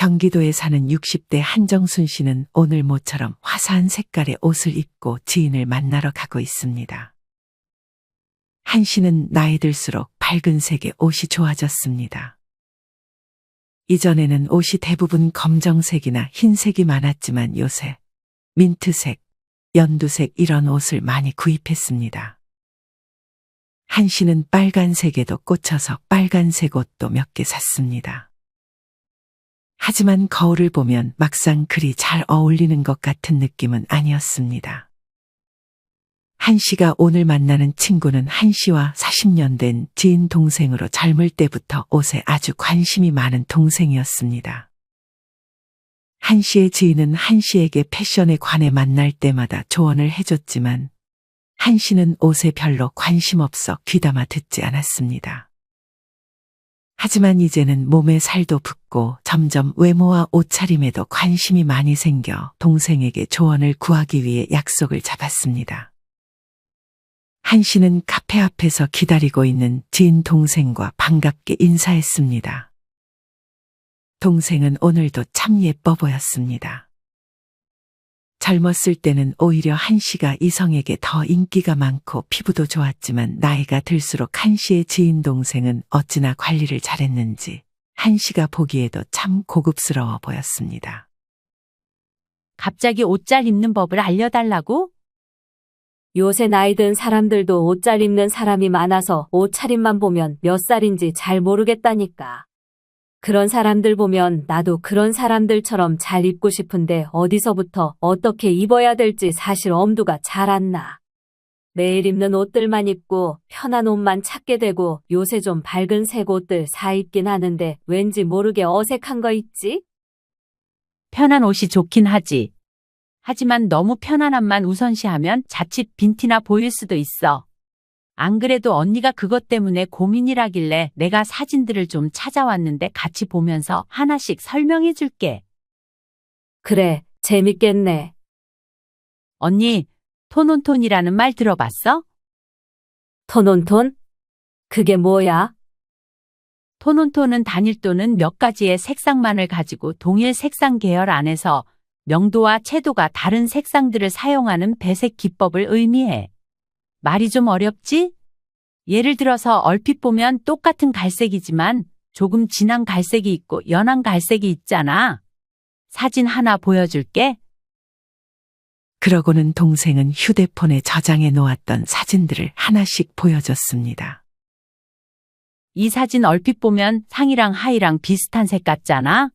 경기도에 사는 60대 한정순 씨는 오늘 모처럼 화사한 색깔의 옷을 입고 지인을 만나러 가고 있습니다. 한 씨는 나이 들수록 밝은 색의 옷이 좋아졌습니다. 이전에는 옷이 대부분 검정색이나 흰색이 많았지만 요새 민트색, 연두색 이런 옷을 많이 구입했습니다. 한 씨는 빨간색에도 꽂혀서 빨간색 옷도 몇 개 샀습니다. 하지만 거울을 보면 막상 그리 잘 어울리는 것 같은 느낌은 아니었습니다. 한 씨가 오늘 만나는 친구는 한 씨와 40년 된 지인 동생으로 젊을 때부터 옷에 아주 관심이 많은 동생이었습니다. 한 씨의 지인은 한 씨에게 패션에 관해 만날 때마다 조언을 해줬지만 한 씨는 옷에 별로 관심 없어 귀담아 듣지 않았습니다. 하지만 이제는 몸에 살도 붙고 점점 외모와 옷차림에도 관심이 많이 생겨 동생에게 조언을 구하기 위해 약속을 잡았습니다. 한 씨는 카페 앞에서 기다리고 있는 지인 동생과 반갑게 인사했습니다. 동생은 오늘도 참 예뻐 보였습니다. 젊었을 때는 오히려 한 씨가 이성에게 더 인기가 많고 피부도 좋았지만 나이가 들수록 한 씨의 지인 동생은 어찌나 관리를 잘했는지 한 씨가 보기에도 참 고급스러워 보였습니다. 갑자기 옷 잘 입는 법을 알려달라고? 요새 나이 든 사람들도 옷 잘 입는 사람이 많아서 옷차림만 보면 몇 살인지 잘 모르겠다니까. 그런 사람들 보면 나도 그런 사람들처럼 잘 입고 싶은데 어디서부터 어떻게 입어야 될지 사실 엄두가 잘 안 나. 매일 입는 옷들만 입고 편한 옷만 찾게 되고 요새 좀 밝은 색 옷들 사 입긴 하는데 왠지 모르게 어색한 거 있지? 편한 옷이 좋긴 하지. 하지만 너무 편안함만 우선시하면 자칫 빈티나 보일 수도 있어. 안 그래도 언니가 그것 때문에 고민이라길래 내가 사진들을 좀 찾아왔는데 같이 보면서 하나씩 설명해 줄게. 그래, 재밌겠네. 언니, 톤온톤이라는 말 들어봤어? 톤온톤? 그게 뭐야? 톤온톤은 단일 또는 몇 가지의 색상만을 가지고 동일 색상 계열 안에서 명도와 채도가 다른 색상들을 사용하는 배색 기법을 의미해. 말이 좀 어렵지? 예를 들어서 얼핏 보면 똑같은 갈색이지만 조금 진한 갈색이 있고 연한 갈색이 있잖아. 사진 하나 보여줄게. 그러고는 동생은 휴대폰에 저장해 놓았던 사진들을 하나씩 보여줬습니다. 이 사진 얼핏 보면 상의랑 하의랑 비슷한 색 같잖아?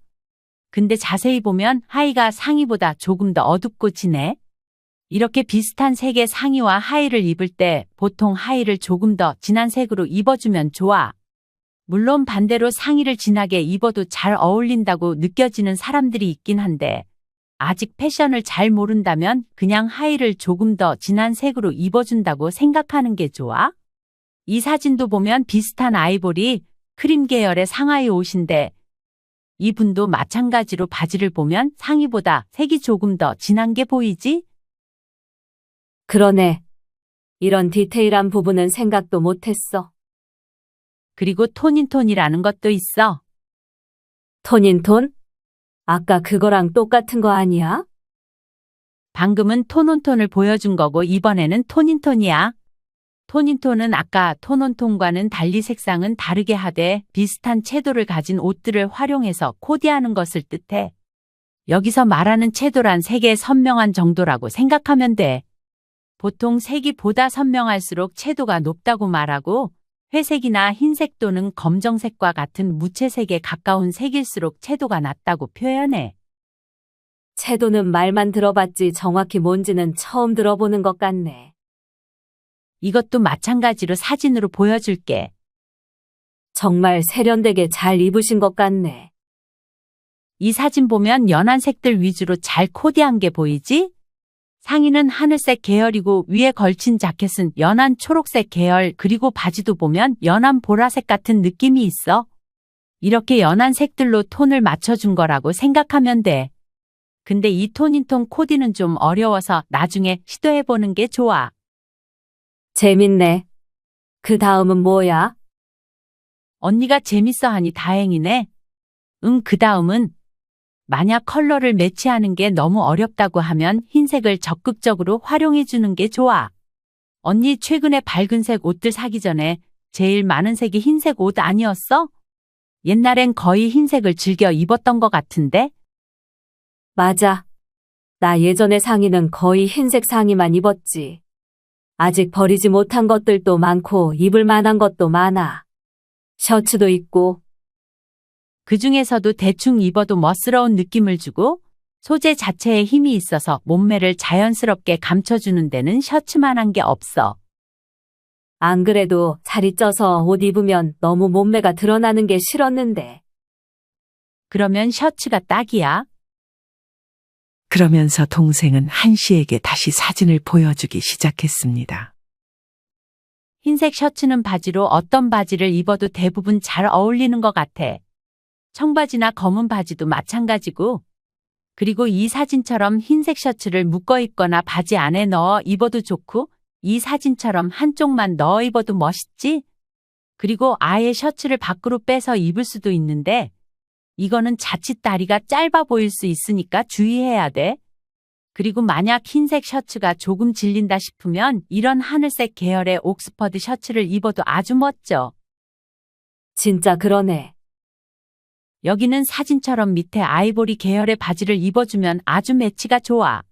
근데 자세히 보면 하의가 상의보다 조금 더 어둡고 진해. 이렇게 비슷한 색의 상의와 하의를 입을 때 보통 하의를 조금 더 진한 색으로 입어주면 좋아. 물론 반대로 상의를 진하게 입어도 잘 어울린다고 느껴지는 사람들이 있긴 한데 아직 패션을 잘 모른다면 그냥 하의를 조금 더 진한 색으로 입어준다고 생각하는 게 좋아. 이 사진도 보면 비슷한 아이보리, 크림 계열의 상하이 옷인데 이분도 마찬가지로 바지를 보면 상의보다 색이 조금 더 진한 게 보이지? 그러네. 이런 디테일한 부분은 생각도 못했어. 그리고 톤인톤이라는 것도 있어. 톤인톤? 아까 그거랑 똑같은 거 아니야? 방금은 톤온톤을 보여준 거고 이번에는 톤인톤이야. 톤인톤은 아까 톤온톤과는 달리 색상은 다르게 하되 비슷한 채도를 가진 옷들을 활용해서 코디하는 것을 뜻해. 여기서 말하는 채도란 색의 선명한 정도라고 생각하면 돼. 보통 색이 보다 선명할수록 채도가 높다고 말하고 회색이나 흰색 또는 검정색과 같은 무채색에 가까운 색일수록 채도가 낮다고 표현해. 채도는 말만 들어봤지 정확히 뭔지는 처음 들어보는 것 같네. 이것도 마찬가지로 사진으로 보여줄게. 정말 세련되게 잘 입으신 것 같네. 이 사진 보면 연한 색들 위주로 잘 코디한 게 보이지? 상의는 하늘색 계열이고 위에 걸친 자켓은 연한 초록색 계열 그리고 바지도 보면 연한 보라색 같은 느낌이 있어. 이렇게 연한 색들로 톤을 맞춰준 거라고 생각하면 돼. 근데 이 톤인톤 코디는 좀 어려워서 나중에 시도해보는 게 좋아. 재밌네. 그 다음은 뭐야? 언니가 재밌어 하니 다행이네. 그 다음은 만약 컬러를 매치하는 게 너무 어렵다고 하면 흰색을 적극적으로 활용해 주는 게 좋아. 언니 최근에 밝은색 옷들 사기 전에 제일 많은 색이 흰색 옷 아니었어? 옛날엔 거의 흰색을 즐겨 입었던 것 같은데? 맞아. 나 예전에 상의는 거의 흰색 상의만 입었지. 아직 버리지 못한 것들도 많고 입을 만한 것도 많아. 셔츠도 있고. 그 중에서도 대충 입어도 멋스러운 느낌을 주고 소재 자체에 힘이 있어서 몸매를 자연스럽게 감춰주는 데는 셔츠만한 게 없어. 안 그래도 살이 쪄서 옷 입으면 너무 몸매가 드러나는 게 싫었는데. 그러면 셔츠가 딱이야. 그러면서 동생은 한씨에게 다시 사진을 보여주기 시작했습니다. 흰색 셔츠는 바지로 어떤 바지를 입어도 대부분 잘 어울리는 것 같아. 청바지나 검은 바지도 마찬가지고. 그리고 이 사진처럼 흰색 셔츠를 묶어 입거나 바지 안에 넣어 입어도 좋고, 이 사진처럼 한쪽만 넣어 입어도 멋있지? 그리고 아예 셔츠를 밖으로 빼서 입을 수도 있는데, 이거는 자칫 다리가 짧아 보일 수 있으니까 주의해야 돼. 그리고 만약 흰색 셔츠가 조금 질린다 싶으면 이런 하늘색 계열의 옥스퍼드 셔츠를 입어도 아주 멋져. 진짜 그러네. 여기는 사진처럼 밑에 아이보리 계열의 바지를 입어주면 아주 매치가 좋아.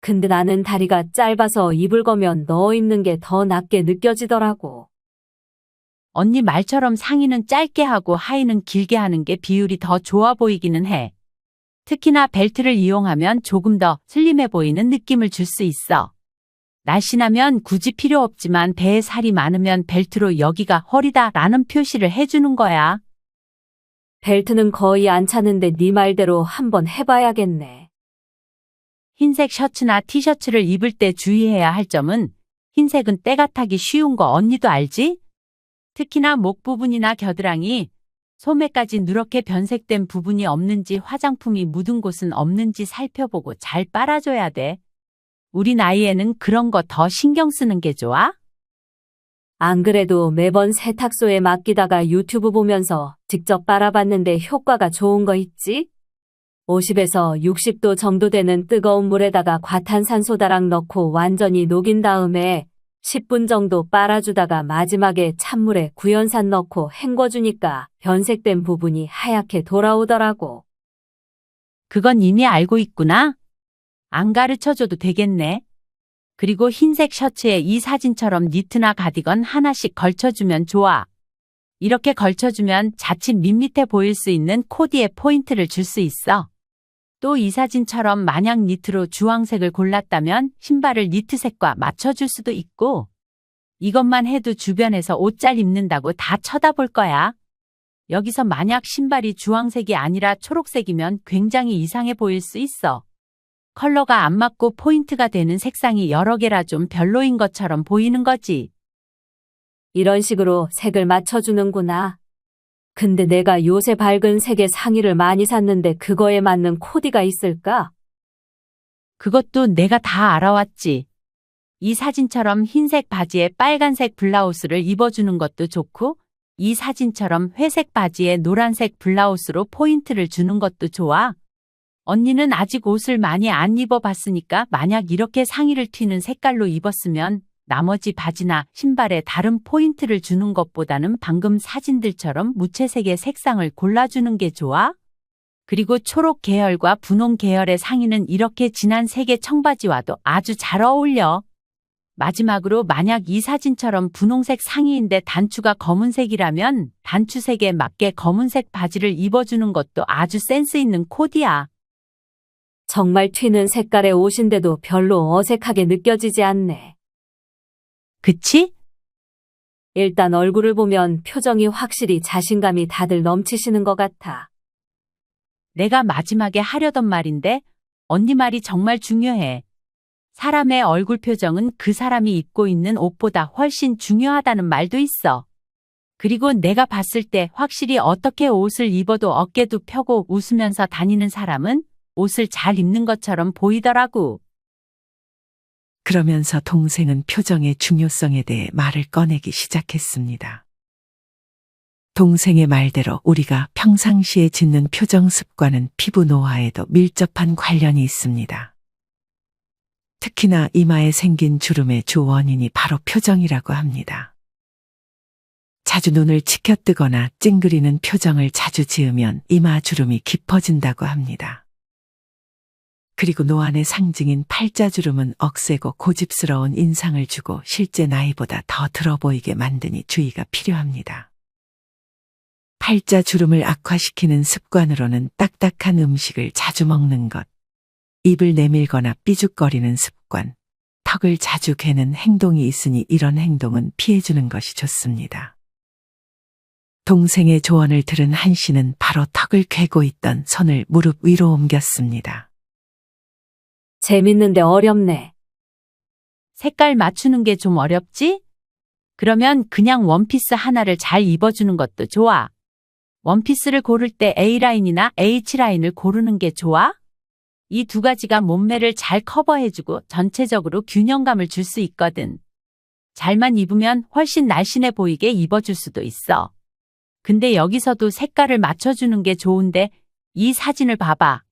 근데 나는 다리가 짧아서 입을 거면 넣어 입는 게 더 낫게 느껴지더라고. 언니 말처럼 상의는 짧게 하고 하의는 길게 하는 게 비율이 더 좋아 보이기는 해. 특히나 벨트를 이용하면 조금 더 슬림해 보이는 느낌을 줄 수 있어. 날씬하면 굳이 필요 없지만 배에 살이 많으면 벨트로 여기가 허리다 라는 표시를 해주는 거야. 벨트는 거의 안 차는데 네 말대로 한번 해봐야겠네. 흰색 셔츠나 티셔츠를 입을 때 주의해야 할 점은 흰색은 때가 타기 쉬운 거 언니도 알지? 특히나 목 부분이나 겨드랑이, 소매까지 누렇게 변색된 부분이 없는지 화장품이 묻은 곳은 없는지 살펴보고 잘 빨아줘야 돼. 우리 나이에는 그런 거 더 신경 쓰는 게 좋아? 안 그래도 매번 세탁소에 맡기다가 유튜브 보면서 직접 빨아봤는데 효과가 좋은 거 있지? 50에서 60도 정도 되는 뜨거운 물에다가 과탄산소다랑 넣고 완전히 녹인 다음에 10분 정도 빨아주다가 마지막에 찬물에 구연산 넣고 헹궈주니까 변색된 부분이 하얗게 돌아오더라고. 그건 이미 알고 있구나. 안 가르쳐줘도 되겠네. 그리고 흰색 셔츠에 이 사진처럼 니트나 가디건 하나씩 걸쳐주면 좋아. 이렇게 걸쳐주면 자칫 밋밋해 보일 수 있는 코디에 포인트를 줄 수 있어. 또 이 사진처럼 만약 니트로 주황색을 골랐다면 신발을 니트색과 맞춰줄 수도 있고, 이것만 해도 주변에서 옷 잘 입는다고 다 쳐다볼 거야. 여기서 만약 신발이 주황색이 아니라 초록색이면 굉장히 이상해 보일 수 있어. 컬러가 안 맞고 포인트가 되는 색상이 여러 개라 좀 별로인 것처럼 보이는 거지. 이런 식으로 색을 맞춰주는구나. 근데 내가 요새 밝은 색의 상의를 많이 샀는데 그거에 맞는 코디가 있을까? 그것도 내가 다 알아왔지. 이 사진처럼 흰색 바지에 빨간색 블라우스를 입어주는 것도 좋고, 이 사진처럼 회색 바지에 노란색 블라우스로 포인트를 주는 것도 좋아. 언니는 아직 옷을 많이 안 입어봤으니까 만약 이렇게 상의를 튀는 색깔로 입었으면 나머지 바지나 신발에 다른 포인트를 주는 것보다는 방금 사진들처럼 무채색의 색상을 골라주는 게 좋아. 그리고 초록 계열과 분홍 계열의 상의는 이렇게 진한 색의 청바지와도 아주 잘 어울려. 마지막으로 만약 이 사진처럼 분홍색 상의인데 단추가 검은색이라면 단추색에 맞게 검은색 바지를 입어주는 것도 아주 센스 있는 코디야. 정말 튀는 색깔의 옷인데도 별로 어색하게 느껴지지 않네. 그치? 일단 얼굴을 보면 표정이 확실히 자신감이 다들 넘치시는 것 같아. 내가 마지막에 하려던 말인데 언니 말이 정말 중요해. 사람의 얼굴 표정은 그 사람이 입고 있는 옷보다 훨씬 중요하다는 말도 있어. 그리고 내가 봤을 때 확실히 어떻게 옷을 입어도 어깨도 펴고 웃으면서 다니는 사람은 옷을 잘 입는 것처럼 보이더라고. 그러면서 동생은 표정의 중요성에 대해 말을 꺼내기 시작했습니다. 동생의 말대로 우리가 평상시에 짓는 표정 습관은 피부 노화에도 밀접한 관련이 있습니다. 특히나 이마에 생긴 주름의 주 원인이 바로 표정이라고 합니다. 자주 눈을 치켜뜨거나 찡그리는 표정을 자주 지으면 이마 주름이 깊어진다고 합니다. 그리고 노안의 상징인 팔자주름은 억세고 고집스러운 인상을 주고 실제 나이보다 더 들어 보이게 만드니 주의가 필요합니다. 팔자주름을 악화시키는 습관으로는 딱딱한 음식을 자주 먹는 것, 입을 내밀거나 삐죽거리는 습관, 턱을 자주 괴는 행동이 있으니 이런 행동은 피해주는 것이 좋습니다. 동생의 조언을 들은 한 씨는 바로 턱을 괴고 있던 손을 무릎 위로 옮겼습니다. 재밌는데 어렵네. 색깔 맞추는 게 좀 어렵지? 그러면 그냥 원피스 하나를 잘 입어주는 것도 좋아. 원피스를 고를 때 A라인이나 H라인을 고르는 게 좋아? 이 두 가지가 몸매를 잘 커버해주고 전체적으로 균형감을 줄 수 있거든. 잘만 입으면 훨씬 날씬해 보이게 입어줄 수도 있어. 근데 여기서도 색깔을 맞춰주는 게 좋은데 이 사진을 봐봐.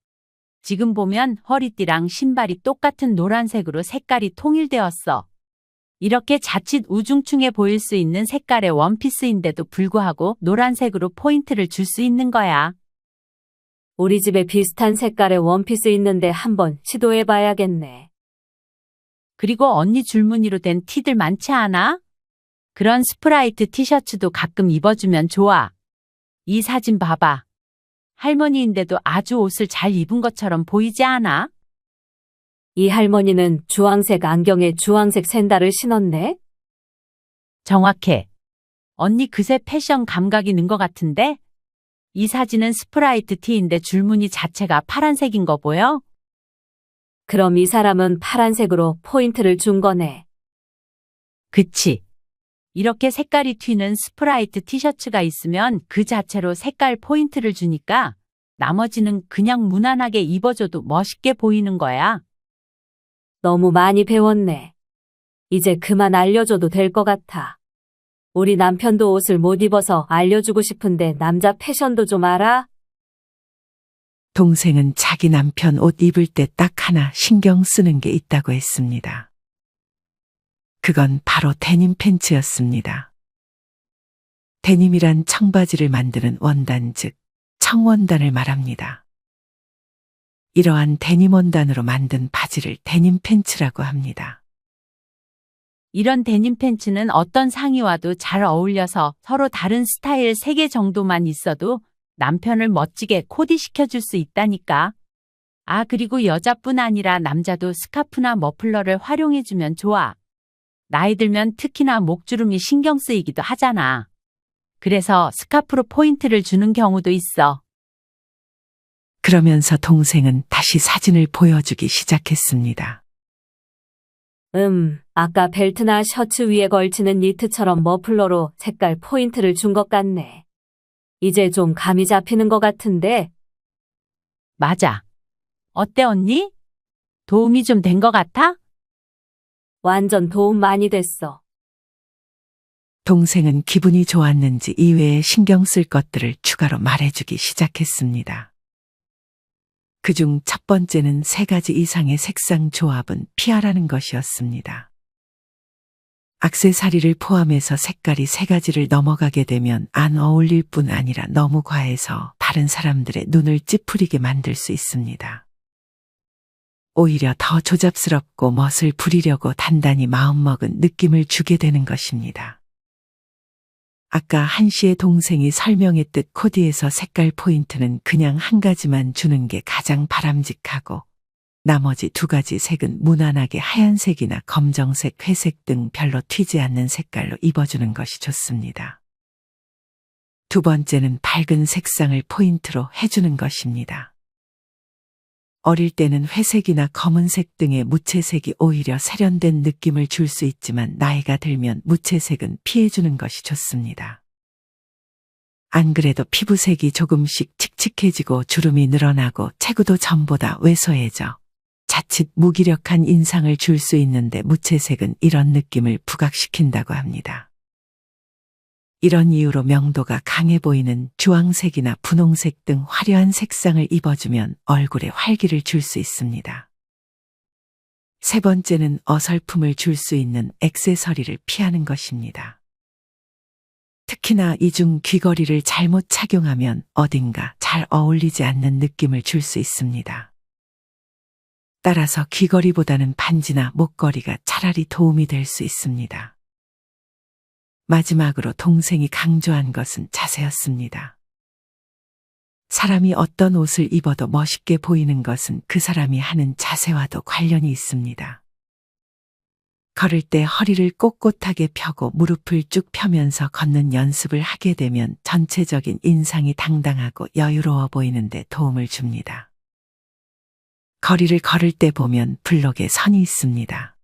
지금 보면 허리띠랑 신발이 똑같은 노란색으로 색깔이 통일되었어. 이렇게 자칫 우중충해 보일 수 있는 색깔의 원피스인데도 불구하고 노란색으로 포인트를 줄 수 있는 거야. 우리 집에 비슷한 색깔의 원피스 있는데 한번 시도해봐야겠네. 그리고 언니 줄무늬로 된 티들 많지 않아? 그런 스프라이트 티셔츠도 가끔 입어주면 좋아. 이 사진 봐봐. 할머니인데도 아주 옷을 잘 입은 것처럼 보이지 않아? 이 할머니는 주황색 안경에 주황색 샌들을 신었네? 정확해. 언니 그새 패션 감각이 는 것 같은데? 이 사진은 스프라이트 티인데 줄무늬 자체가 파란색인 거 보여? 그럼 이 사람은 파란색으로 포인트를 준 거네. 그치. 이렇게 색깔이 튀는 스프라이트 티셔츠가 있으면 그 자체로 색깔 포인트를 주니까 나머지는 그냥 무난하게 입어줘도 멋있게 보이는 거야. 너무 많이 배웠네. 이제 그만 알려줘도 될 것 같아. 우리 남편도 옷을 못 입어서 알려주고 싶은데 남자 패션도 좀 알아? 동생은 자기 남편 옷 입을 때 딱 하나 신경 쓰는 게 있다고 했습니다. 그건 바로 데님 팬츠였습니다. 데님이란 청바지를 만드는 원단 즉 청원단을 말합니다. 이러한 데님 원단으로 만든 바지를 데님 팬츠라고 합니다. 이런 데님 팬츠는 어떤 상의와도 잘 어울려서 서로 다른 스타일 3개 정도만 있어도 남편을 멋지게 코디시켜줄 수 있다니까. 아, 그리고 여자뿐 아니라 남자도 스카프나 머플러를 활용해주면 좋아. 나이 들면 특히나 목주름이 신경 쓰이기도 하잖아. 그래서 스카프로 포인트를 주는 경우도 있어. 그러면서 동생은 다시 사진을 보여주기 시작했습니다. 아까 벨트나 셔츠 위에 걸치는 니트처럼 머플러로 색깔 포인트를 준 것 같네. 이제 좀 감이 잡히는 것 같은데? 맞아. 어때 언니? 도움이 좀 된 것 같아? 완전 도움 많이 됐어. 동생은 기분이 좋았는지 이외에 신경 쓸 것들을 추가로 말해주기 시작했습니다. 그중 첫 번째는 3가지 이상의 색상 조합은 피하라는 것이었습니다. 액세서리를 포함해서 색깔이 3가지를 넘어가게 되면 안 어울릴 뿐 아니라 너무 과해서 다른 사람들의 눈을 찌푸리게 만들 수 있습니다. 오히려 더 조잡스럽고 멋을 부리려고 단단히 마음먹은 느낌을 주게 되는 것입니다. 아까 한 씨의 동생이 설명했듯 코디에서 색깔 포인트는 그냥 한 가지만 주는 게 가장 바람직하고 나머지 2가지 색은 무난하게 하얀색이나 검정색, 회색 등 별로 튀지 않는 색깔로 입어주는 것이 좋습니다. 2번째는 밝은 색상을 포인트로 해주는 것입니다. 어릴 때는 회색이나 검은색 등의 무채색이 오히려 세련된 느낌을 줄 수 있지만 나이가 들면 무채색은 피해주는 것이 좋습니다. 안 그래도 피부색이 조금씩 칙칙해지고 주름이 늘어나고 체구도 전보다 왜소해져 자칫 무기력한 인상을 줄 수 있는데 무채색은 이런 느낌을 부각시킨다고 합니다. 이런 이유로 명도가 강해 보이는 주황색이나 분홍색 등 화려한 색상을 입어주면 얼굴에 활기를 줄 수 있습니다. 세 번째는 어설픔을 줄 수 있는 액세서리를 피하는 것입니다. 특히나 이중 귀걸이를 잘못 착용하면 어딘가 잘 어울리지 않는 느낌을 줄 수 있습니다. 따라서 귀걸이보다는 반지나 목걸이가 차라리 도움이 될 수 있습니다. 마지막으로 동생이 강조한 것은 자세였습니다. 사람이 어떤 옷을 입어도 멋있게 보이는 것은 그 사람이 하는 자세와도 관련이 있습니다. 걸을 때 허리를 꼿꼿하게 펴고 무릎을 쭉 펴면서 걷는 연습을 하게 되면 전체적인 인상이 당당하고 여유로워 보이는데 도움을 줍니다. 거리를 걸을 때 보면 블록에 선이 있습니다.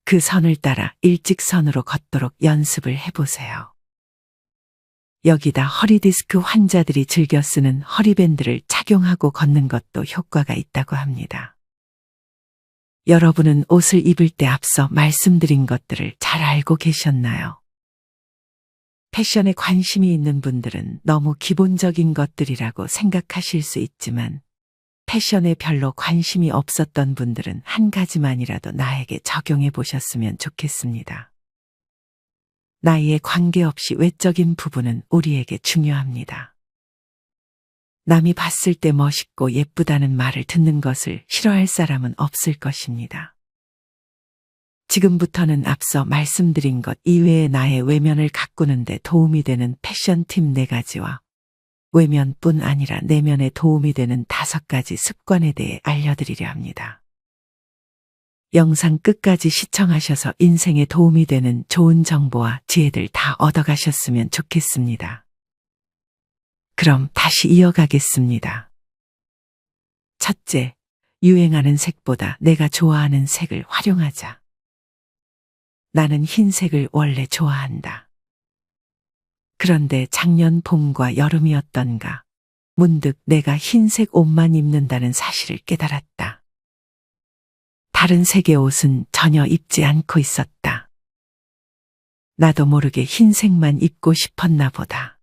그 선을 따라 일직선으로 걷도록 연습을 해보세요. 여기다 허리디스크 환자들이 즐겨 쓰는 허리밴드를 착용하고 걷는 것도 효과가 있다고 합니다. 여러분은 옷을 입을 때 앞서 말씀드린 것들을 잘 알고 계셨나요? 패션에 관심이 있는 분들은 너무 기본적인 것들이라고 생각하실 수 있지만 패션에 별로 관심이 없었던 분들은 한 가지만이라도 나에게 적용해 보셨으면 좋겠습니다. 나이에 관계없이 외적인 부분은 우리에게 중요합니다. 남이 봤을 때 멋있고 예쁘다는 말을 듣는 것을 싫어할 사람은 없을 것입니다. 지금부터는 앞서 말씀드린 것 이외에 나의 외면을 가꾸는 데 도움이 되는 패션 팁 4가지와 외면뿐 아니라 내면에 도움이 되는 5가지 습관에 대해 알려드리려 합니다. 영상 끝까지 시청하셔서 인생에 도움이 되는 좋은 정보와 지혜들 다 얻어가셨으면 좋겠습니다. 그럼 다시 이어가겠습니다. 첫째, 유행하는 색보다 내가 좋아하는 색을 활용하자. 나는 흰색을 원래 좋아한다. 그런데 작년 봄과 여름이었던가 문득 내가 흰색 옷만 입는다는 사실을 깨달았다. 다른 색의 옷은 전혀 입지 않고 있었다. 나도 모르게 흰색만 입고 싶었나 보다.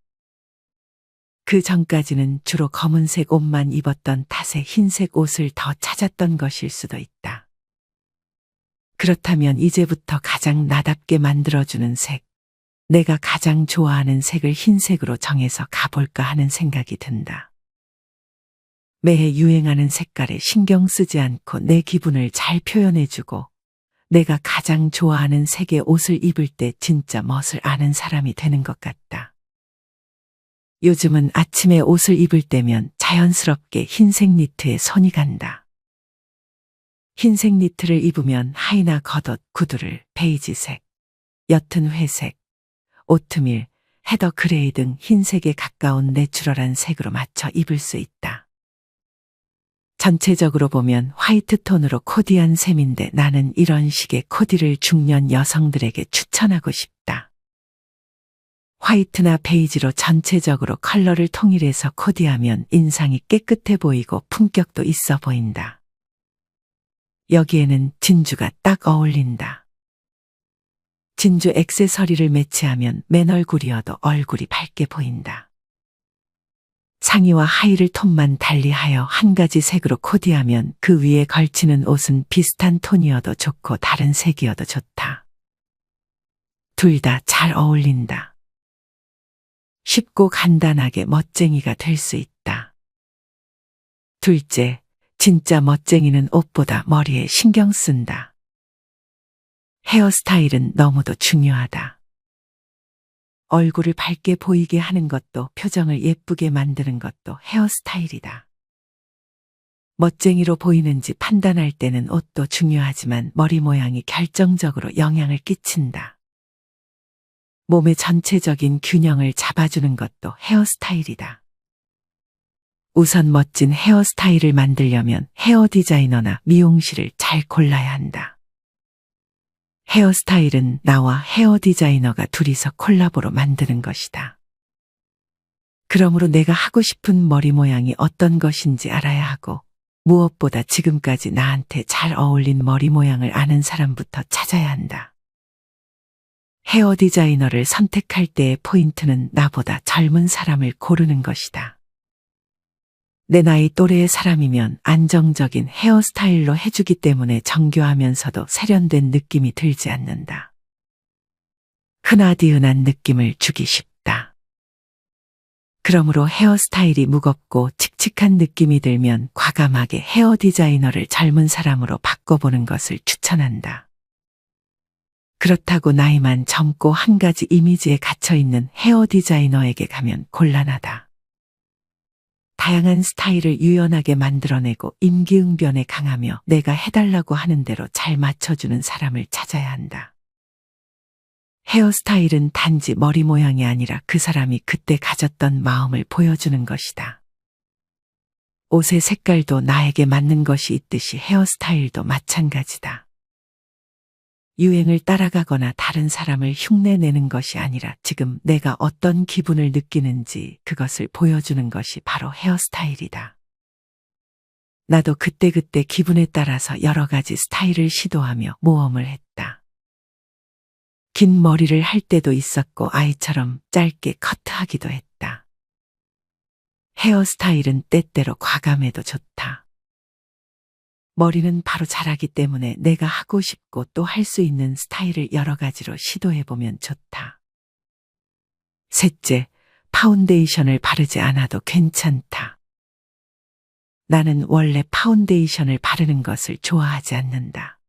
그 전까지는 주로 검은색 옷만 입었던 탓에 흰색 옷을 더 찾았던 것일 수도 있다. 그렇다면 이제부터 가장 나답게 만들어주는 색, 내가 가장 좋아하는 색을 흰색으로 정해서 가볼까 하는 생각이 든다. 매해 유행하는 색깔에 신경 쓰지 않고 내 기분을 잘 표현해주고 내가 가장 좋아하는 색의 옷을 입을 때 진짜 멋을 아는 사람이 되는 것 같다. 요즘은 아침에 옷을 입을 때면 자연스럽게 흰색 니트에 손이 간다. 흰색 니트를 입으면 하의나 겉옷, 구두를 베이지색, 옅은 회색, 오트밀, 헤더 그레이 등 흰색에 가까운 내추럴한 색으로 맞춰 입을 수 있다. 전체적으로 보면 화이트 톤으로 코디한 셈인데 나는 이런 식의 코디를 중년 여성들에게 추천하고 싶다. 화이트나 베이지로 전체적으로 컬러를 통일해서 코디하면 인상이 깨끗해 보이고 품격도 있어 보인다. 여기에는 진주가 딱 어울린다. 진주 액세서리를 매치하면 맨 얼굴이어도 얼굴이 밝게 보인다. 상의와 하의를 톤만 달리하여 한 가지 색으로 코디하면 그 위에 걸치는 옷은 비슷한 톤이어도 좋고 다른 색이어도 좋다. 둘 다 잘 어울린다. 쉽고 간단하게 멋쟁이가 될 수 있다. 둘째, 진짜 멋쟁이는 옷보다 머리에 신경 쓴다. 헤어스타일은 너무도 중요하다. 얼굴을 밝게 보이게 하는 것도 표정을 예쁘게 만드는 것도 헤어스타일이다. 멋쟁이로 보이는지 판단할 때는 옷도 중요하지만 머리 모양이 결정적으로 영향을 끼친다. 몸의 전체적인 균형을 잡아주는 것도 헤어스타일이다. 우선 멋진 헤어스타일을 만들려면 헤어 디자이너나 미용실을 잘 골라야 한다. 헤어스타일은 나와 헤어 디자이너가 둘이서 콜라보로 만드는 것이다. 그러므로 내가 하고 싶은 머리 모양이 어떤 것인지 알아야 하고 무엇보다 지금까지 나한테 잘 어울린 머리 모양을 아는 사람부터 찾아야 한다. 헤어 디자이너를 선택할 때의 포인트는 나보다 젊은 사람을 고르는 것이다. 내 나이 또래의 사람이면 안정적인 헤어스타일로 해주기 때문에 정교하면서도 세련된 느낌이 들지 않는다. 흔하디흔한 느낌을 주기 쉽다. 그러므로 헤어스타일이 무겁고 칙칙한 느낌이 들면 과감하게 헤어 디자이너를 젊은 사람으로 바꿔보는 것을 추천한다. 그렇다고 나이만 젊고 한 가지 이미지에 갇혀있는 헤어 디자이너에게 가면 곤란하다. 다양한 스타일을 유연하게 만들어내고 임기응변에 강하며 내가 해달라고 하는 대로 잘 맞춰주는 사람을 찾아야 한다. 헤어스타일은 단지 머리 모양이 아니라 그 사람이 그때 가졌던 마음을 보여주는 것이다. 옷의 색깔도 나에게 맞는 것이 있듯이 헤어스타일도 마찬가지다. 유행을 따라가거나 다른 사람을 흉내내는 것이 아니라 지금 내가 어떤 기분을 느끼는지 그것을 보여주는 것이 바로 헤어스타일이다. 나도 그때그때 기분에 따라서 여러 가지 스타일을 시도하며 모험을 했다. 긴 머리를 할 때도 있었고 아이처럼 짧게 커트하기도 했다. 헤어스타일은 때때로 과감해도 좋다. 머리는 바로 자라기 때문에 내가 하고 싶고 또 할 수 있는 스타일을 여러 가지로 시도해보면 좋다. 셋째, 파운데이션을 바르지 않아도 괜찮다. 나는 원래 파운데이션을 바르는 것을 좋아하지 않는다.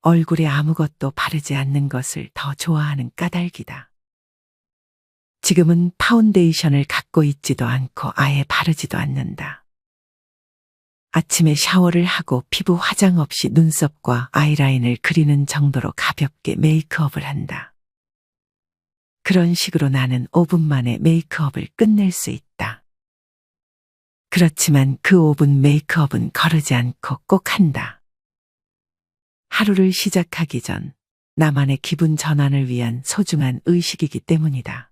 얼굴에 아무것도 바르지 않는 것을 더 좋아하는 까닭이다. 지금은 파운데이션을 갖고 있지도 않고 아예 바르지도 않는다. 아침에 샤워를 하고 피부 화장 없이 눈썹과 아이라인을 그리는 정도로 가볍게 메이크업을 한다. 그런 식으로 나는 5분 만에 메이크업을 끝낼 수 있다. 그렇지만 그 5분 메이크업은 거르지 않고 꼭 한다. 하루를 시작하기 전 나만의 기분 전환을 위한 소중한 의식이기 때문이다.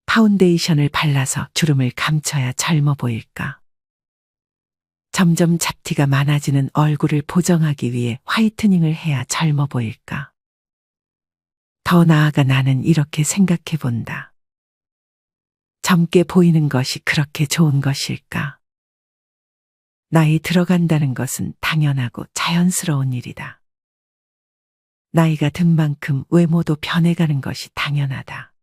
파운데이션을 발라서 주름을 감춰야 젊어 보일까? 점점 잡티가 많아지는 얼굴을 보정하기 위해 화이트닝을 해야 젊어 보일까? 더 나아가 나는 이렇게 생각해 본다. 젊게 보이는 것이 그렇게 좋은 것일까? 나이 들어간다는 것은 당연하고 자연스러운 일이다. 나이가 든 만큼 외모도 변해가는 것이 당연하다.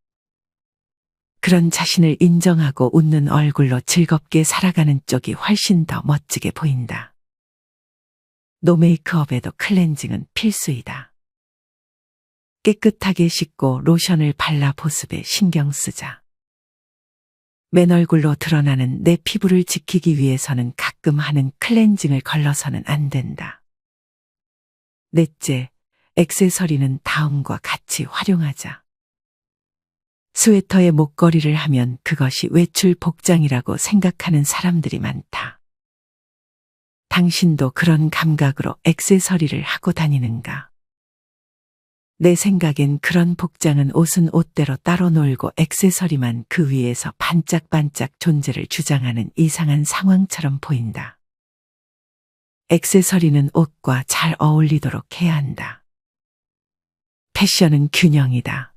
그런 자신을 인정하고 웃는 얼굴로 즐겁게 살아가는 쪽이 훨씬 더 멋지게 보인다. 노 메이크업에도 클렌징은 필수이다. 깨끗하게 씻고 로션을 발라 보습에 신경 쓰자. 맨 얼굴로 드러나는 내 피부를 지키기 위해서는 가끔 하는 클렌징을 걸러서는 안 된다. 넷째, 액세서리는 다음과 같이 활용하자. 스웨터에 목걸이를 하면 그것이 외출 복장이라고 생각하는 사람들이 많다. 당신도 그런 감각으로 액세서리를 하고 다니는가? 내 생각엔 그런 복장은 옷은 옷대로 따로 놀고 액세서리만 그 위에서 반짝반짝 존재를 주장하는 이상한 상황처럼 보인다. 액세서리는 옷과 잘 어울리도록 해야 한다. 패션은 균형이다.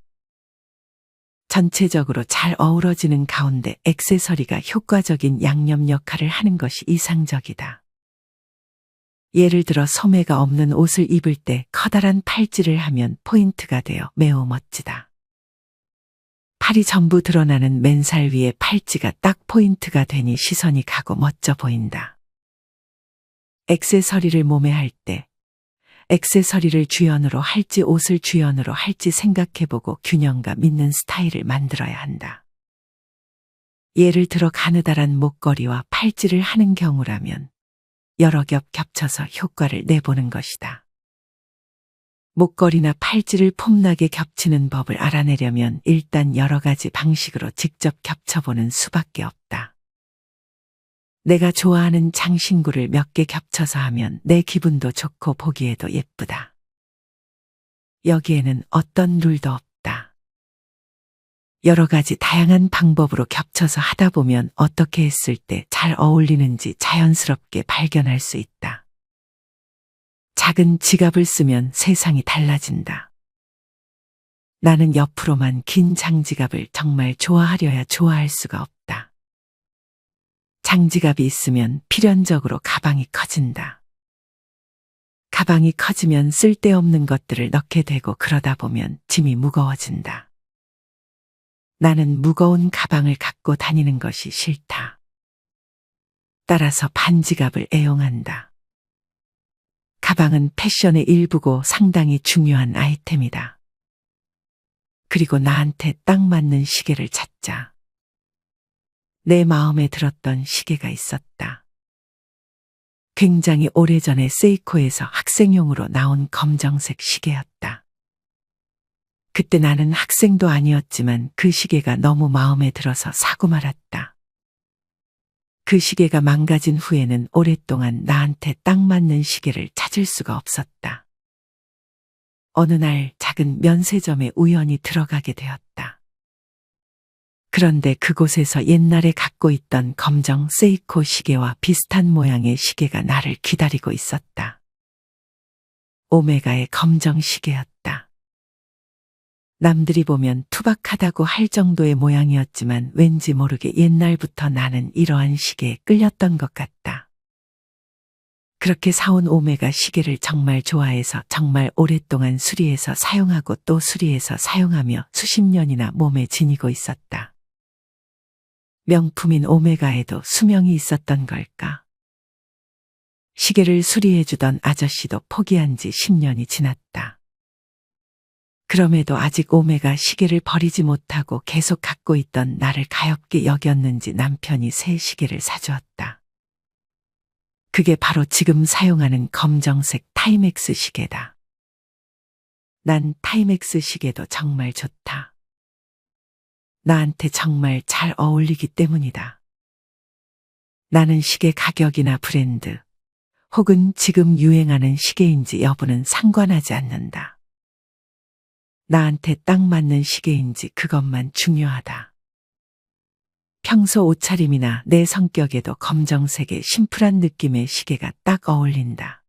전체적으로 잘 어우러지는 가운데 액세서리가 효과적인 양념 역할을 하는 것이 이상적이다. 예를 들어 소매가 없는 옷을 입을 때 커다란 팔찌를 하면 포인트가 되어 매우 멋지다. 팔이 전부 드러나는 맨살 위에 팔찌가 딱 포인트가 되니 시선이 가고 멋져 보인다. 액세서리를 몸에 할 때 액세서리를 주연으로 할지 옷을 주연으로 할지 생각해보고 균형감 있는 스타일을 만들어야 한다. 예를 들어 가느다란 목걸이와 팔찌를 하는 경우라면 여러 겹 겹쳐서 효과를 내보는 것이다. 목걸이나 팔찌를 폼나게 겹치는 법을 알아내려면 일단 여러 가지 방식으로 직접 겹쳐보는 수밖에 없다. 내가 좋아하는 장신구를 몇 개 겹쳐서 하면 내 기분도 좋고 보기에도 예쁘다. 여기에는 어떤 룰도 없다. 여러 가지 다양한 방법으로 겹쳐서 하다 보면 어떻게 했을 때 잘 어울리는지 자연스럽게 발견할 수 있다. 작은 지갑을 쓰면 세상이 달라진다. 나는 옆으로만 긴 장지갑을 정말 좋아하려야 좋아할 수가 없다. 장지갑이 있으면 필연적으로 가방이 커진다. 가방이 커지면 쓸데없는 것들을 넣게 되고 그러다 보면 짐이 무거워진다. 나는 무거운 가방을 갖고 다니는 것이 싫다. 따라서 반지갑을 애용한다. 가방은 패션의 일부고 상당히 중요한 아이템이다. 그리고 나한테 딱 맞는 시계를 찾자. 내 마음에 들었던 시계가 있었다. 굉장히 오래전에 세이코에서 학생용으로 나온 검정색 시계였다. 그때 나는 학생도 아니었지만 그 시계가 너무 마음에 들어서 사고 말았다. 그 시계가 망가진 후에는 오랫동안 나한테 딱 맞는 시계를 찾을 수가 없었다. 어느 날 작은 면세점에 우연히 들어가게 되었다. 그런데 그곳에서 옛날에 갖고 있던 검정 세이코 시계와 비슷한 모양의 시계가 나를 기다리고 있었다. 오메가의 검정 시계였다. 남들이 보면 투박하다고 할 정도의 모양이었지만 왠지 모르게 옛날부터 나는 이러한 시계에 끌렸던 것 같다. 그렇게 사온 오메가 시계를 정말 좋아해서 정말 오랫동안 수리해서 사용하고 또 수리해서 사용하며 수십 년이나 몸에 지니고 있었다. 명품인 오메가에도 수명이 있었던 걸까? 시계를 수리해주던 아저씨도 포기한 지 10년이 지났다. 그럼에도 아직 오메가 시계를 버리지 못하고 계속 갖고 있던 나를 가엾게 여겼는지 남편이 새 시계를 사주었다. 그게 바로 지금 사용하는 검정색 타이맥스 시계다. 난 타이맥스 시계도 정말 좋다. 나한테 정말 잘 어울리기 때문이다. 나는 시계 가격이나 브랜드, 혹은 지금 유행하는 시계인지 여부는 상관하지 않는다. 나한테 딱 맞는 시계인지 그것만 중요하다. 평소 옷차림이나 내 성격에도 검정색의 심플한 느낌의 시계가 딱 어울린다.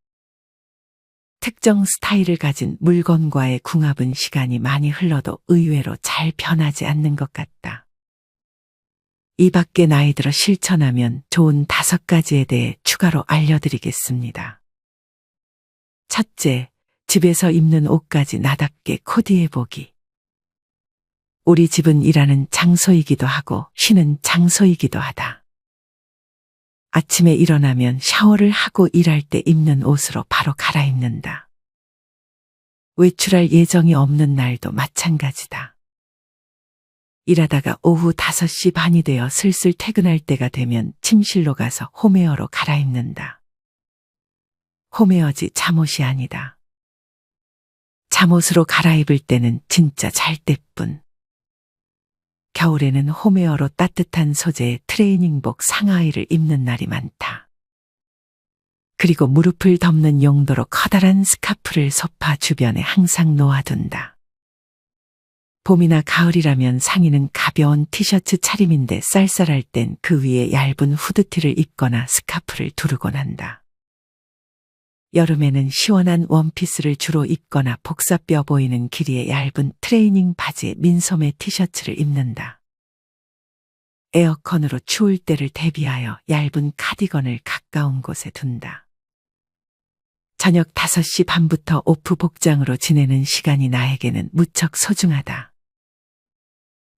특정 스타일을 가진 물건과의 궁합은 시간이 많이 흘러도 의외로 잘 변하지 않는 것 같다. 이 밖에 나이 들어 실천하면 좋은 5가지에 대해 추가로 알려드리겠습니다. 첫째, 집에서 입는 옷까지 나답게 코디해보기. 우리 집은 일하는 장소이기도 하고 쉬는 장소이기도 하다. 아침에 일어나면 샤워를 하고 일할 때 입는 옷으로 바로 갈아입는다. 외출할 예정이 없는 날도 마찬가지다. 일하다가 오후 5시 반이 되어 슬슬 퇴근할 때가 되면 침실로 가서 홈웨어로 갈아입는다. 홈웨어지 잠옷이 아니다. 잠옷으로 갈아입을 때는 진짜 잘 때뿐. 겨울에는 홈웨어로 따뜻한 소재의 트레이닝복 상하의를 입는 날이 많다. 그리고 무릎을 덮는 용도로 커다란 스카프를 소파 주변에 항상 놓아둔다. 봄이나 가을이라면 상의는 가벼운 티셔츠 차림인데 쌀쌀할 땐 그 위에 얇은 후드티를 입거나 스카프를 두르곤 한다. 여름에는 시원한 원피스를 주로 입거나 복사뼈 보이는 길이의 얇은 트레이닝 바지에 민소매 티셔츠를 입는다. 에어컨으로 추울 때를 대비하여 얇은 카디건을 가까운 곳에 둔다. 저녁 5시 반부터 오프 복장으로 지내는 시간이 나에게는 무척 소중하다.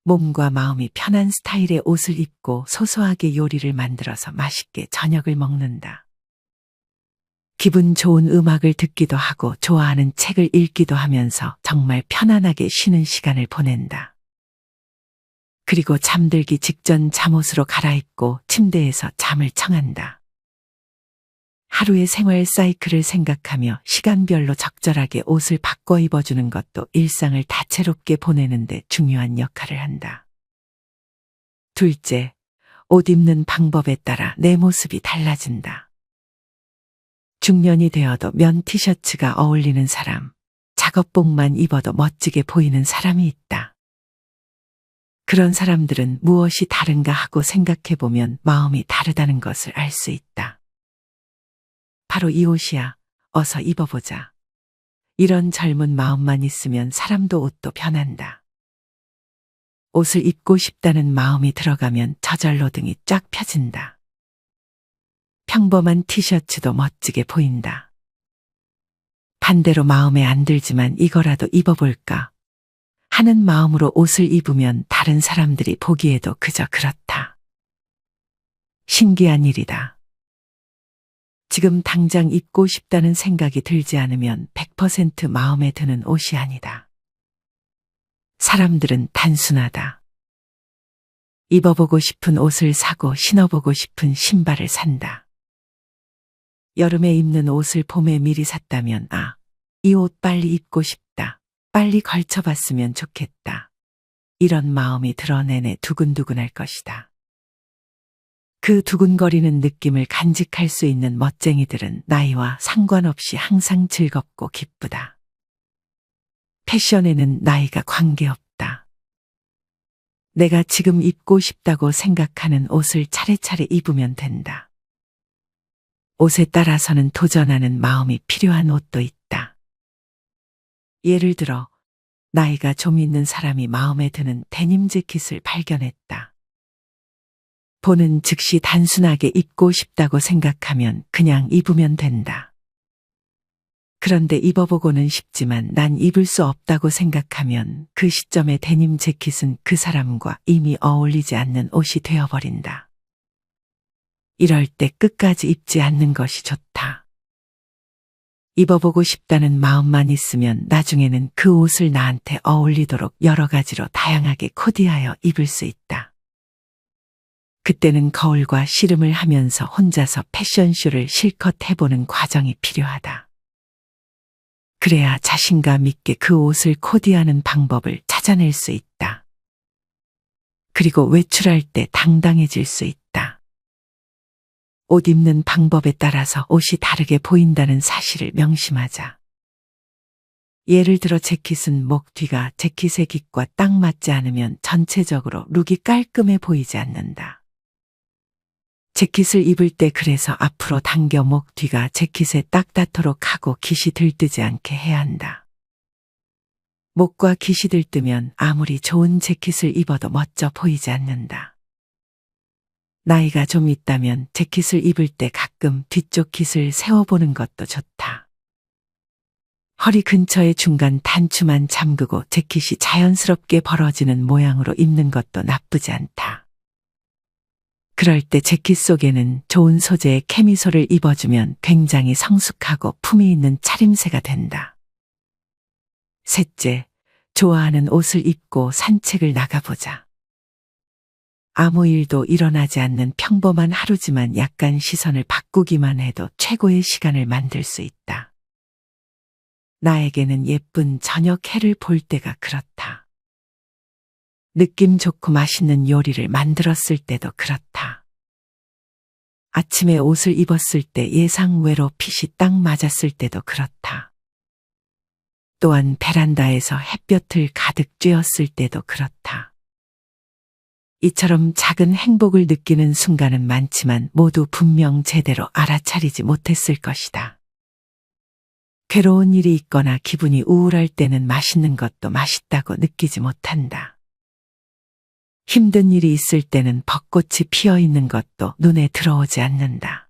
몸과 마음이 편한 스타일의 옷을 입고 소소하게 요리를 만들어서 맛있게 저녁을 먹는다. 기분 좋은 음악을 듣기도 하고 좋아하는 책을 읽기도 하면서 정말 편안하게 쉬는 시간을 보낸다. 그리고 잠들기 직전 잠옷으로 갈아입고 침대에서 잠을 청한다. 하루의 생활 사이클을 생각하며 시간별로 적절하게 옷을 바꿔 입어주는 것도 일상을 다채롭게 보내는데 중요한 역할을 한다. 둘째, 옷 입는 방법에 따라 내 모습이 달라진다. 중년이 되어도 면 티셔츠가 어울리는 사람, 작업복만 입어도 멋지게 보이는 사람이 있다. 그런 사람들은 무엇이 다른가 하고 생각해보면 마음이 다르다는 것을 알 수 있다. 바로 이 옷이야. 어서 입어보자. 이런 젊은 마음만 있으면 사람도 옷도 변한다. 옷을 입고 싶다는 마음이 들어가면 저절로 등이 쫙 펴진다. 평범한 티셔츠도 멋지게 보인다. 반대로 마음에 안 들지만 이거라도 입어볼까 하는 마음으로 옷을 입으면 다른 사람들이 보기에도 그저 그렇다. 신기한 일이다. 지금 당장 입고 싶다는 생각이 들지 않으면 100% 마음에 드는 옷이 아니다. 사람들은 단순하다. 입어보고 싶은 옷을 사고 신어보고 싶은 신발을 산다. 여름에 입는 옷을 봄에 미리 샀다면 이 옷 빨리 입고 싶다. 빨리 걸쳐봤으면 좋겠다. 이런 마음이 드러내내 두근두근할 것이다. 그 두근거리는 느낌을 간직할 수 있는 멋쟁이들은 나이와 상관없이 항상 즐겁고 기쁘다. 패션에는 나이가 관계없다. 내가 지금 입고 싶다고 생각하는 옷을 차례차례 입으면 된다. 옷에 따라서는 도전하는 마음이 필요한 옷도 있다. 예를 들어 나이가 좀 있는 사람이 마음에 드는 데님 재킷을 발견했다. 보는 즉시 단순하게 입고 싶다고 생각하면 그냥 입으면 된다. 그런데 입어보고는 싶지만 난 입을 수 없다고 생각하면 그 시점에 데님 재킷은 그 사람과 이미 어울리지 않는 옷이 되어버린다. 이럴 때 끝까지 입지 않는 것이 좋다. 입어보고 싶다는 마음만 있으면 나중에는 그 옷을 나한테 어울리도록 여러 가지로 다양하게 코디하여 입을 수 있다. 그때는 거울과 씨름을 하면서 혼자서 패션쇼를 실컷 해보는 과정이 필요하다. 그래야 자신감 있게 그 옷을 코디하는 방법을 찾아낼 수 있다. 그리고 외출할 때 당당해질 수 있다. 옷 입는 방법에 따라서 옷이 다르게 보인다는 사실을 명심하자. 예를 들어 재킷은 목 뒤가 재킷의 깃과 딱 맞지 않으면 전체적으로 룩이 깔끔해 보이지 않는다. 재킷을 입을 때 그래서 앞으로 당겨 목 뒤가 재킷에 딱 닿도록 하고 깃이 들뜨지 않게 해야 한다. 목과 깃이 들뜨면 아무리 좋은 재킷을 입어도 멋져 보이지 않는다. 나이가 좀 있다면 재킷을 입을 때 가끔 뒤쪽 깃을 세워보는 것도 좋다. 허리 근처의 중간 단추만 잠그고 재킷이 자연스럽게 벌어지는 모양으로 입는 것도 나쁘지 않다. 그럴 때 재킷 속에는 좋은 소재의 캐미솔을 입어주면 굉장히 성숙하고 품위 있는 차림새가 된다. 셋째, 좋아하는 옷을 입고 산책을 나가보자. 아무 일도 일어나지 않는 평범한 하루지만 약간 시선을 바꾸기만 해도 최고의 시간을 만들 수 있다. 나에게는 예쁜 저녁 해를 볼 때가 그렇다. 느낌 좋고 맛있는 요리를 만들었을 때도 그렇다. 아침에 옷을 입었을 때 예상 외로 핏이 딱 맞았을 때도 그렇다. 또한 베란다에서 햇볕을 가득 쬐었을 때도 그렇다. 이처럼 작은 행복을 느끼는 순간은 많지만 모두 분명 제대로 알아차리지 못했을 것이다. 괴로운 일이 있거나 기분이 우울할 때는 맛있는 것도 맛있다고 느끼지 못한다. 힘든 일이 있을 때는 벚꽃이 피어 있는 것도 눈에 들어오지 않는다.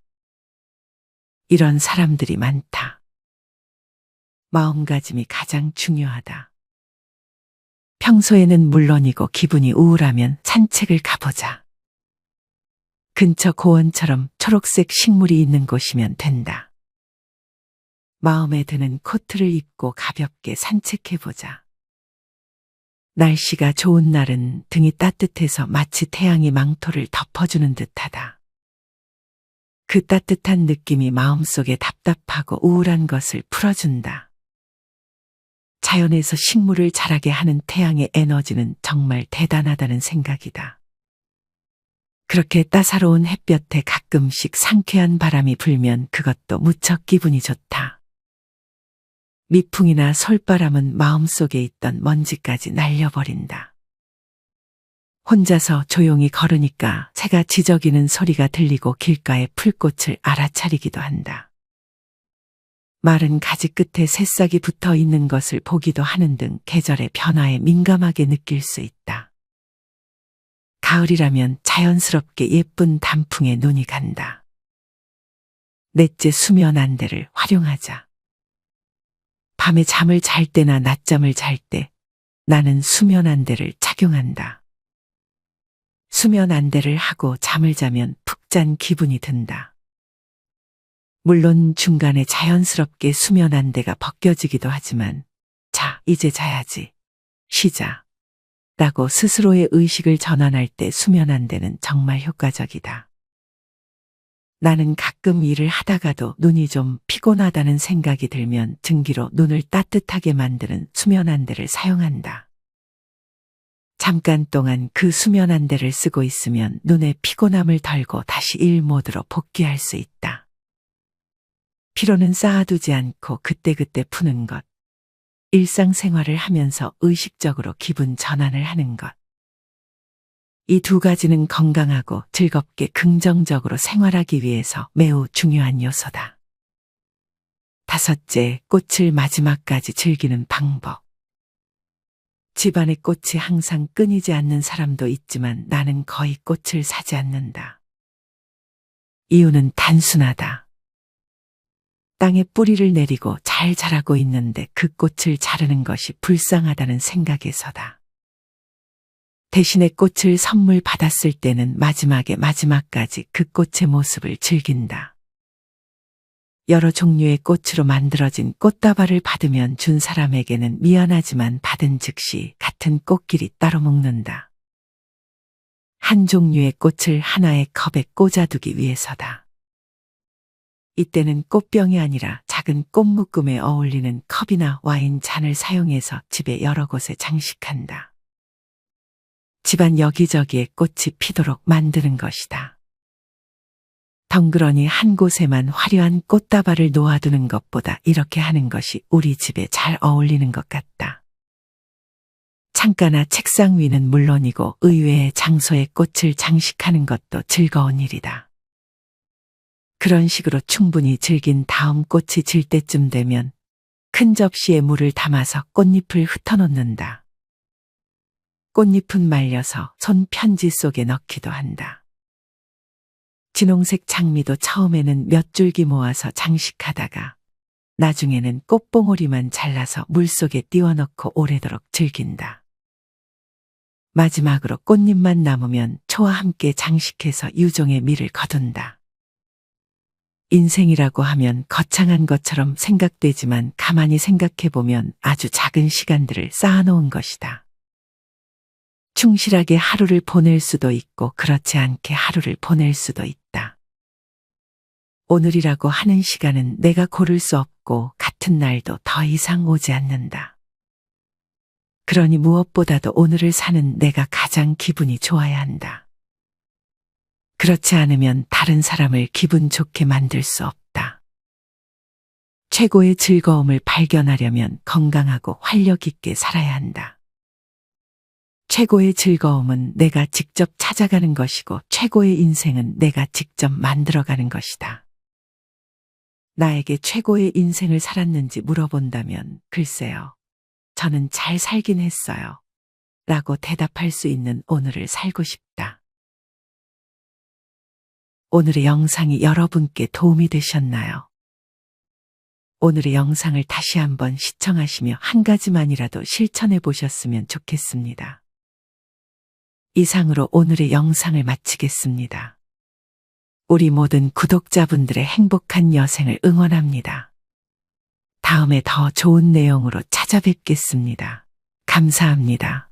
이런 사람들이 많다. 마음가짐이 가장 중요하다. 평소에는 물론이고 기분이 우울하면 산책을 가보자. 근처 고원처럼 초록색 식물이 있는 곳이면 된다. 마음에 드는 코트를 입고 가볍게 산책해보자. 날씨가 좋은 날은 등이 따뜻해서 마치 태양이 망토를 덮어주는 듯하다. 그 따뜻한 느낌이 마음속에 답답하고 우울한 것을 풀어준다. 자연에서 식물을 자라게 하는 태양의 에너지는 정말 대단하다는 생각이다. 그렇게 따사로운 햇볕에 가끔씩 상쾌한 바람이 불면 그것도 무척 기분이 좋다. 미풍이나 솔바람은 마음속에 있던 먼지까지 날려버린다. 혼자서 조용히 걸으니까 새가 지저귀는 소리가 들리고 길가의 풀꽃을 알아차리기도 한다. 마른 가지 끝에 새싹이 붙어 있는 것을 보기도 하는 등 계절의 변화에 민감하게 느낄 수 있다. 가을이라면 자연스럽게 예쁜 단풍에 눈이 간다. 넷째, 수면 안대를 활용하자. 밤에 잠을 잘 때나 낮잠을 잘 때 나는 수면 안대를 착용한다. 수면 안대를 하고 잠을 자면 푹 잔 기분이 든다. 물론 중간에 자연스럽게 수면 안대가 벗겨지기도 하지만 자, 이제 자야지. 쉬자. 라고 스스로의 의식을 전환할 때 수면 안대는 정말 효과적이다. 나는 가끔 일을 하다가도 눈이 좀 피곤하다는 생각이 들면 등기로 눈을 따뜻하게 만드는 수면 안대를 사용한다. 잠깐 동안 그 수면 안대를 쓰고 있으면 눈의 피곤함을 덜고 다시 일 모드로 복귀할 수 있다. 피로는 쌓아두지 않고 그때그때 푸는 것. 일상생활을 하면서 의식적으로 기분 전환을 하는 것. 이 두 가지는 건강하고 즐겁게 긍정적으로 생활하기 위해서 매우 중요한 요소다. 다섯째, 꽃을 마지막까지 즐기는 방법. 집안에 꽃이 항상 끊이지 않는 사람도 있지만 나는 거의 꽃을 사지 않는다. 이유는 단순하다. 땅에 뿌리를 내리고 잘 자라고 있는데 그 꽃을 자르는 것이 불쌍하다는 생각에서다. 대신에 꽃을 선물 받았을 때는 마지막까지 그 꽃의 모습을 즐긴다. 여러 종류의 꽃으로 만들어진 꽃다발을 받으면 준 사람에게는 미안하지만 받은 즉시 같은 꽃끼리 따로 먹는다. 한 종류의 꽃을 하나의 컵에 꽂아두기 위해서다. 이때는 꽃병이 아니라 작은 꽃 묶음에 어울리는 컵이나 와인 잔을 사용해서 집의 여러 곳에 장식한다. 집안 여기저기에 꽃이 피도록 만드는 것이다. 덩그러니 한 곳에만 화려한 꽃다발을 놓아두는 것보다 이렇게 하는 것이 우리 집에 잘 어울리는 것 같다. 창가나 책상 위는 물론이고 의외의 장소에 꽃을 장식하는 것도 즐거운 일이다. 그런 식으로 충분히 즐긴 다음 꽃이 질 때쯤 되면 큰 접시에 물을 담아서 꽃잎을 흩어놓는다. 꽃잎은 말려서 손 편지 속에 넣기도 한다. 진홍색 장미도 처음에는 몇 줄기 모아서 장식하다가 나중에는 꽃봉오리만 잘라서 물속에 띄워넣고 오래도록 즐긴다. 마지막으로 꽃잎만 남으면 초와 함께 장식해서 유종의 미를 거둔다. 인생이라고 하면 거창한 것처럼 생각되지만 가만히 생각해보면 아주 작은 시간들을 쌓아놓은 것이다. 충실하게 하루를 보낼 수도 있고 그렇지 않게 하루를 보낼 수도 있다. 오늘이라고 하는 시간은 내가 고를 수 없고 같은 날도 더 이상 오지 않는다. 그러니 무엇보다도 오늘을 사는 내가 가장 기분이 좋아야 한다. 그렇지 않으면 다른 사람을 기분 좋게 만들 수 없다. 최고의 즐거움을 발견하려면 건강하고 활력 있게 살아야 한다. 최고의 즐거움은 내가 직접 찾아가는 것이고 최고의 인생은 내가 직접 만들어가는 것이다. 나에게 최고의 인생을 살았는지 물어본다면 글쎄요. 저는 잘 살긴 했어요. 라고 대답할 수 있는 오늘을 살고 싶다. 오늘의 영상이 여러분께 도움이 되셨나요? 오늘의 영상을 다시 한번 시청하시며 한 가지만이라도 실천해 보셨으면 좋겠습니다. 이상으로 오늘의 영상을 마치겠습니다. 우리 모든 구독자분들의 행복한 여생을 응원합니다. 다음에 더 좋은 내용으로 찾아뵙겠습니다. 감사합니다.